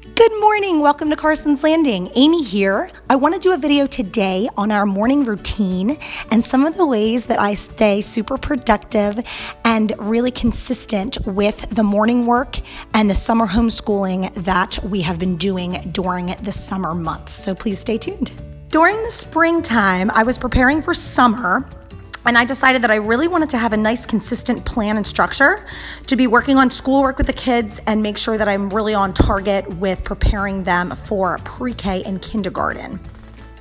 Good morning, welcome to Carson's Landing. Amy here. I want to do a video today on our morning routine and some of the ways that I stay super productive and really consistent with the morning work and the summer homeschooling that we have been doing during the summer months. So please stay tuned. During the springtime, I was preparing for summer, and I decided that I really wanted to have a nice consistent plan and structure to be working on schoolwork with the kids and make sure that I'm really on target with preparing them for pre-K and kindergarten.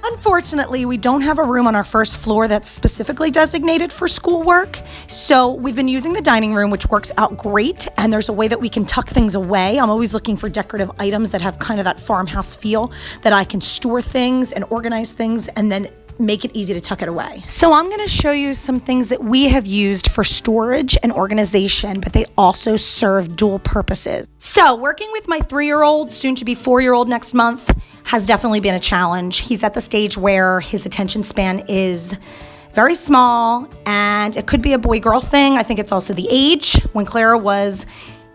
Unfortunately, we don't have a room on our first floor that's specifically designated for schoolwork, so we've been using the dining room, which works out great, and there's a way that we can tuck things away. I'm always looking for decorative items that have kind of that farmhouse feel, that I can store things and organize things and then make it easy to tuck it away. So I'm going to show you some things that we have used for storage and organization, but they also serve dual purposes. So working with my 3-year-old, soon to be 4-year-old next month, has definitely been a challenge. He's at the stage where his attention span is very small, and it could be a boy-girl thing. I think it's also the age. When Clara was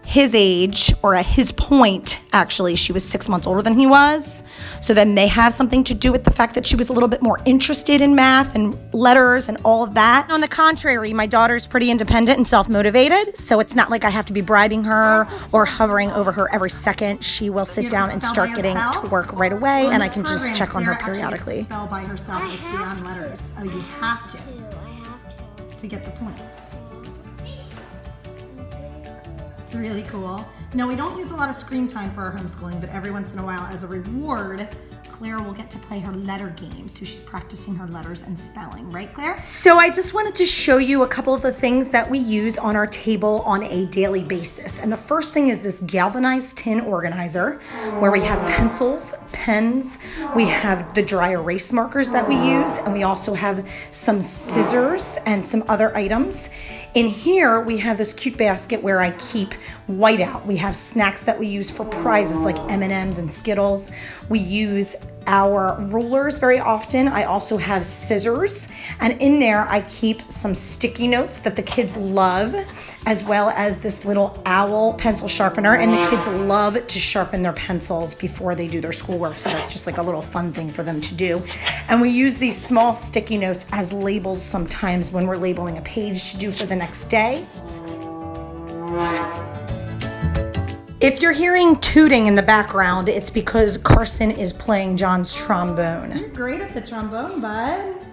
his age, or at his point, actually, she was 6 months older than he was. So that may have something to do with the fact that she was a little bit more interested in math and letters and all of that. On the contrary, my daughter's pretty independent and self-motivated, so it's not like I have to be bribing her or hovering over her every second. She will sit down and start getting to work right away, and I can just check on her periodically. Spell by herself, it's beyond letters. Oh, you have to get the points. It's really cool. No, we don't use a lot of screen time for our homeschooling, but every once in a while, as a reward, Claire will get to play her letter game. So she's practicing her letters and spelling. Right, Claire? So I just wanted to show you a couple of the things that we use on our table on a daily basis. And the first thing is this galvanized tin organizer where we have pencils, pens, we have the dry erase markers that we use, and we also have some scissors and some other items. In here, we have this cute basket where I keep whiteout. We have snacks that we use for prizes like M&Ms and Skittles. We use our rulers very often. I also have scissors, and in there I keep some sticky notes that the kids love, as well as this little owl pencil sharpener, and the kids love to sharpen their pencils before they do their schoolwork, so that's just like a little fun thing for them to do. And we use these small sticky notes as labels sometimes when we're labeling a page to do for the next day. If you're hearing tooting in the background, it's because Carson is playing John's trombone. You're great at the trombone, bud.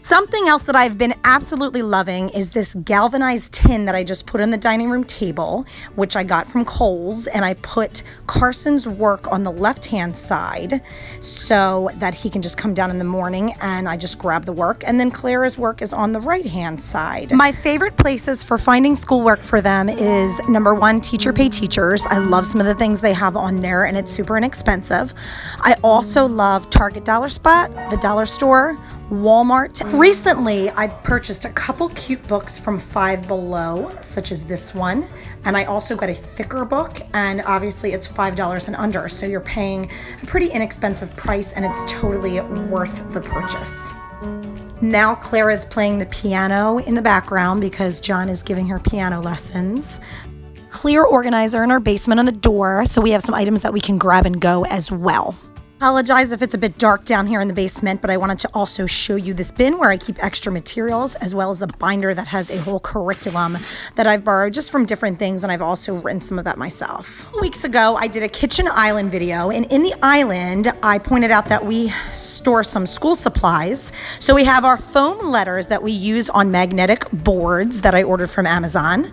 Something else that I've been absolutely loving is this galvanized tin that I just put on the dining room table, which I got from Kohl's, and I put Carson's work on the left-hand side so that he can just come down in the morning and I just grab the work, and then Clara's work is on the right-hand side. My favorite places for finding schoolwork for them is number one, Teacher Pay Teachers. I love some of the things they have on there, and it's super inexpensive. I also love Target Dollar Spot, the dollar store, Walmart. Recently, I purchased a couple cute books from Five Below, such as this one, and I also got a thicker book, and obviously it's $5 and under, so you're paying a pretty inexpensive price, and it's totally worth the purchase. Now Clara's playing the piano in the background because John is giving her piano lessons. Clear organizer in our basement on the door, so we have some items that we can grab and go as well. Apologize if it's a bit dark down here in the basement, but I wanted to also show you this bin where I keep extra materials, as well as a binder that has a whole curriculum that I've borrowed just from different things, and I've also written some of that myself. Weeks ago, I did a kitchen island video, and in the island, I pointed out that we store some school supplies. So we have our foam letters that we use on magnetic boards that I ordered from Amazon,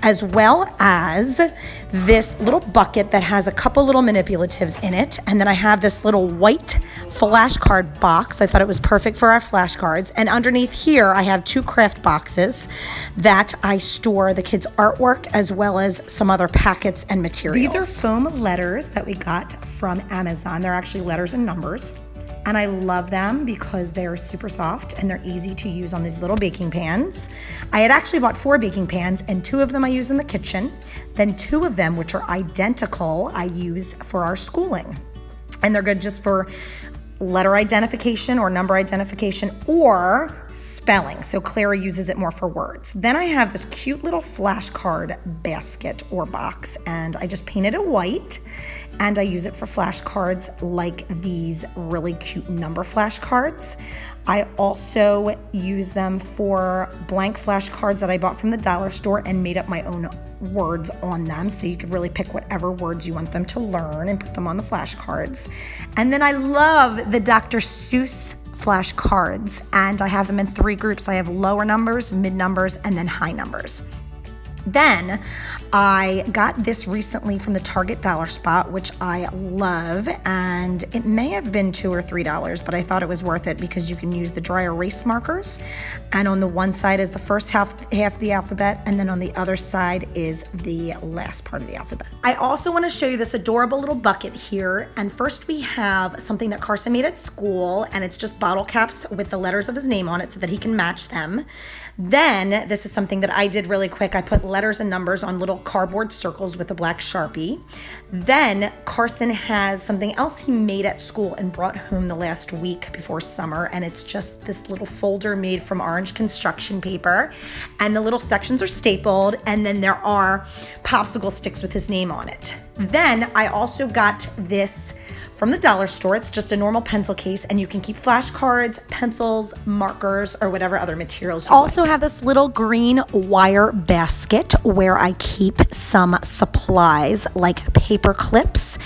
as well as this little bucket that has a couple little manipulatives in it, and then I have this little white flashcard box. I thought it was perfect for our flashcards. And underneath here, I have 2 craft boxes that I store the kids' artwork as well as some other packets and materials. These are foam letters that we got from Amazon. They're actually letters and numbers. And I love them because they're super soft and they're easy to use on these little baking pans. I had actually bought 4 baking pans, and 2 of them I use in the kitchen. Then 2 of them, which are identical, I use for our schooling. And they're good just for letter identification or number identification, or spelling. So Clara uses it more for words. Then I have this cute little flashcard basket or box, and I just painted it white, and I use it for flashcards like these really cute number flashcards. I also use them for blank flashcards that I bought from the dollar store and made up my own words on them, so you could really pick whatever words you want them to learn and put them on the flashcards. And then I love the Dr. Seuss flashcards, and I have them in 3 groups. I have lower numbers, mid numbers, and then high numbers. Then I got this recently from the Target dollar spot, which I love, and it may have been $2 or $3, but I thought it was worth it because you can use the dry erase markers, and on the one side is the first half of the alphabet, and then on the other side is the last part of the alphabet. I also want to show you this adorable little bucket here, and first we have something that Carson made at school, and it's just bottle caps with the letters of his name on it so that he can match them. Then this is something that I did really quick. I put letters and numbers on little cardboard circles with a black Sharpie. Then Carson has something else he made at school and brought home the last week before summer, and it's just this little folder made from orange construction paper, and the little sections are stapled, and then there are popsicle sticks with his name on it. Then I also got this from the dollar store. It's just a normal pencil case, and you can keep flashcards, pencils, markers, or whatever other materials you also have this little green wire basket where I keep some supplies like paper clips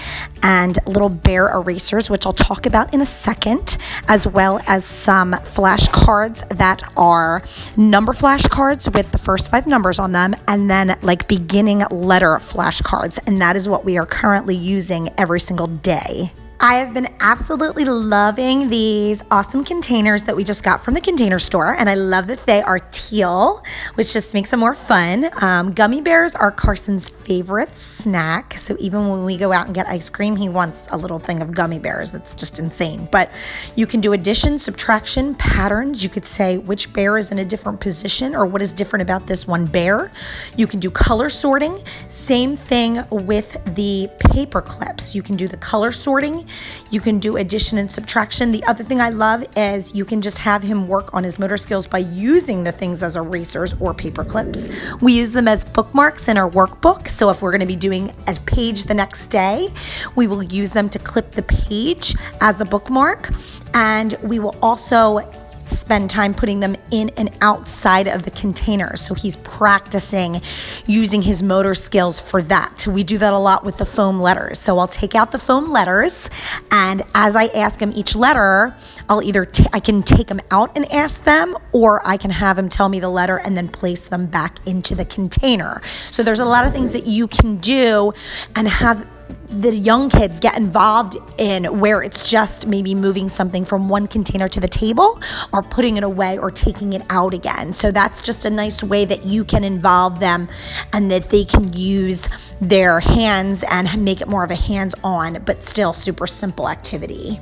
and little bear erasers, which I'll talk about in a second, as well as some flashcards that are number flashcards with the first 5 numbers on them, and then like beginning letter flashcards, and that is what we are currently using every single day. I have been absolutely loving these awesome containers that we just got from the Container Store, and I love that they are teal, which just makes them more fun. Gummy bears are Carson's favorite snack, so even when we go out and get ice cream, he wants a little thing of gummy bears. That's just insane. But you can do addition, subtraction, patterns. You could say which bear is in a different position or what is different about this one bear. You can do color sorting. Same thing with the paper clips. You can do the color sorting. You can do addition and subtraction. The other thing I love is you can just have him work on his motor skills by using the things as erasers or paper clips. We use them as bookmarks in our workbook. So if we're going to be doing a page the next day, we will use them to clip the page as a bookmark. And we will also spend time putting them in and outside of the container. So he's practicing using his motor skills for that. We do that a lot with the foam letters. So I'll take out the foam letters, and as I ask him each letter, I'll either I can take them out and ask them, or I can have him tell me the letter and then place them back into the container. So there's a lot of things that you can do and have the young kids get involved in, where it's just maybe moving something from one container to the table or putting it away or taking it out again. So that's just a nice way that you can involve them and that they can use their hands and make it more of a hands-on but still super simple activity.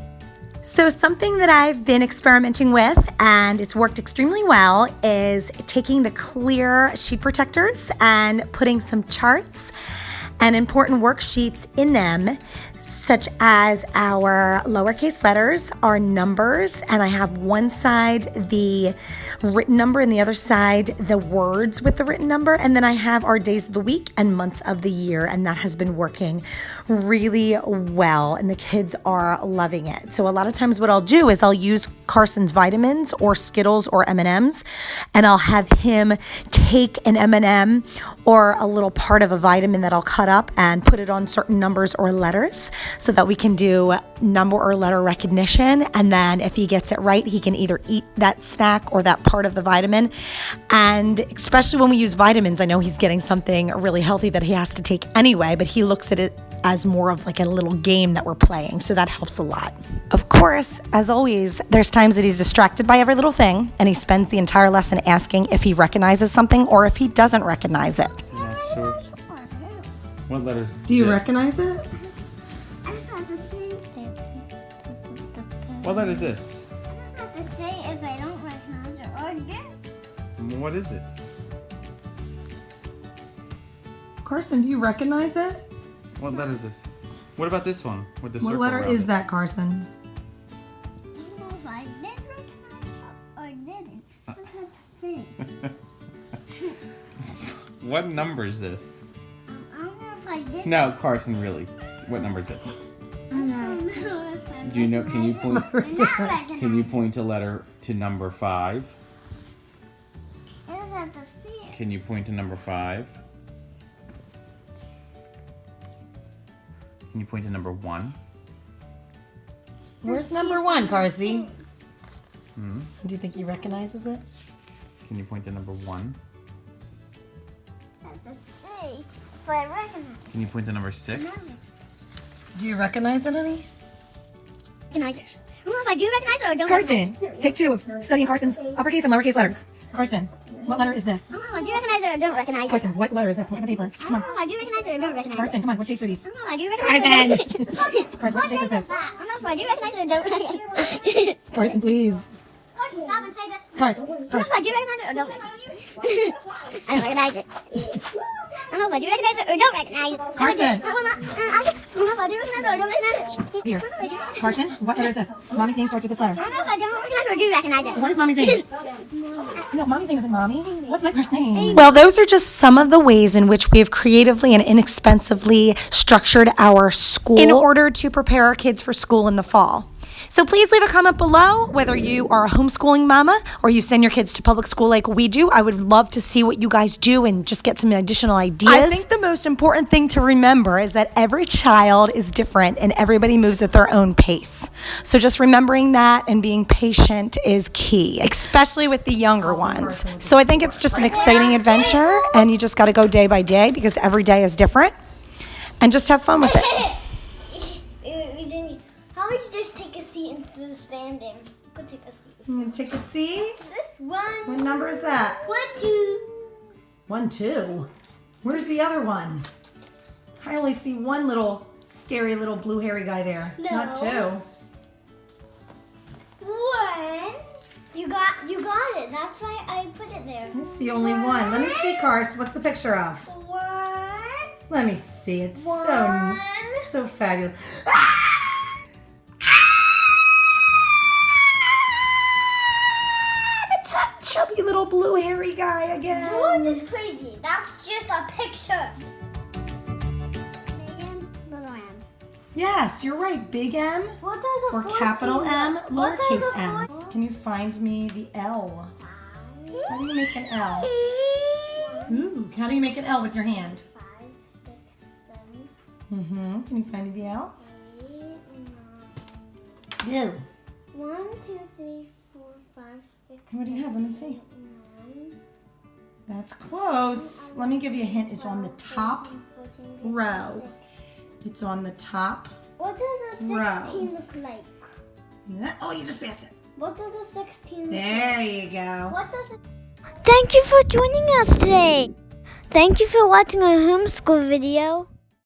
So something that I've been experimenting with, and it's worked extremely well, is taking the clear sheet protectors and putting some charts and important worksheets in them, such as our lowercase letters, our numbers, and I have one side the written number and the other side the words with the written number, and then I have our days of the week and months of the year, and that has been working really well, and the kids are loving it. So a lot of times what I'll do is I'll use Carson's vitamins or Skittles or M&Ms, and I'll have him take an M&M or a little part of a vitamin that I'll cut up and put it on certain numbers or letters, so that we can do number or letter recognition. And then if he gets it right, he can either eat that snack or that part of the vitamin. And especially when we use vitamins, I know he's getting something really healthy that he has to take anyway, but he looks at it as more of like a little game that we're playing. So that helps a lot. Of course, as always, there's times that he's distracted by every little thing, and he spends the entire lesson asking if he recognizes something or if he doesn't recognize it. Yeah, so what letters? Do you recognize it? I just have to say What letter is this? I just have to say if I don't recognize it or do. What is it? Carson, do you recognize it? What letter is this? What about this one with the What circle letter around is it? that, Carson? I don't know if I did recognize it or didn't. what number is this? I don't know if I did. No, Carson, really. What number is this? I don't know if I Do you know? Can you point? Can Can you point a letter to number 5? I just have to see it. Can you point to number 5? Can you point to number 1? Where's number 1, Carsey? Hmm? Do you think he recognizes it? Can you point to number 1? I have to see if I recognize Can you point to number 6? Do you recognize it, honey? it. I don't know if I do recognize it or don't. Carson, take 2 of studying Carson's uppercase and lowercase letters. Carson, what letter is this? I don't know if I do recognize it or don't recognize it. Carson, what letter is this? Look at the paper. I Come don't on. know if I do recognize it or don't recognize it. Carson, come on. What shapes are these? I don't know if I do recognize it. Carson, what shape is this? I don't know if I do recognize it or don't recognize it. Carson, please. Carson, stop and say that. Carson, I don't know if Carson. I do recognize it or don't recognize it. I don't recognize it. I don't know if I do recognize it or don't recognize it. Carson. I don't know if I do recognize it or don't recognize it. Here. Carson, what letter is this? Mommy's name starts with this letter. I don't know if I don't recognize it or do recognize it. What is Mommy's name? No, Mommy's name isn't Mommy. What's my first name? Well, those are just some of the ways in which we have creatively and inexpensively structured our school in order to prepare our kids for school in the fall. So please leave a comment below whether you are a homeschooling mama or you send your kids to public school like we do. I would love to see what you guys do and just get some additional ideas. I think the most important thing to remember is that every child is different and everybody moves at their own pace. So just remembering that and being patient is key, especially with the younger ones. So I think it's just an exciting adventure and you just got to go day by day because every day is different and just have fun with it. How about you just take a seat instead of standing? Go take a seat. You gonna take a seat? This one. What number is that? 1, 2. 1, 2. Where's the other one? I only see one little scary little blue hairy guy there. No. Not 2. 1. You got it. That's why I put it there. I see only one. Let me see, Cars. What's the picture of? 1. Let me see. It's 1. so fabulous. Chubby little blue hairy guy again. You're just crazy. That's just a picture. Megan, little M. Yes, you're right. Big M What does a or 14 capital M, look? What does lowercase a m. 14 Can you find me the L? How do you make an L? Ooh, how do you make an L with your hand? 5, 6, 7, Can you find me the L? 8, 9. Ew. 1, 2, 3, 4, 5, 6. What do you have? Let me see. 9. That's close. Let me give you a hint. It's on the top 14, row. It's on the top. What does a 16 row. look like? Oh, you just passed it. What does a 16 look like? There you go. What does it? Thank you for joining us today. Thank you for watching our homeschool video.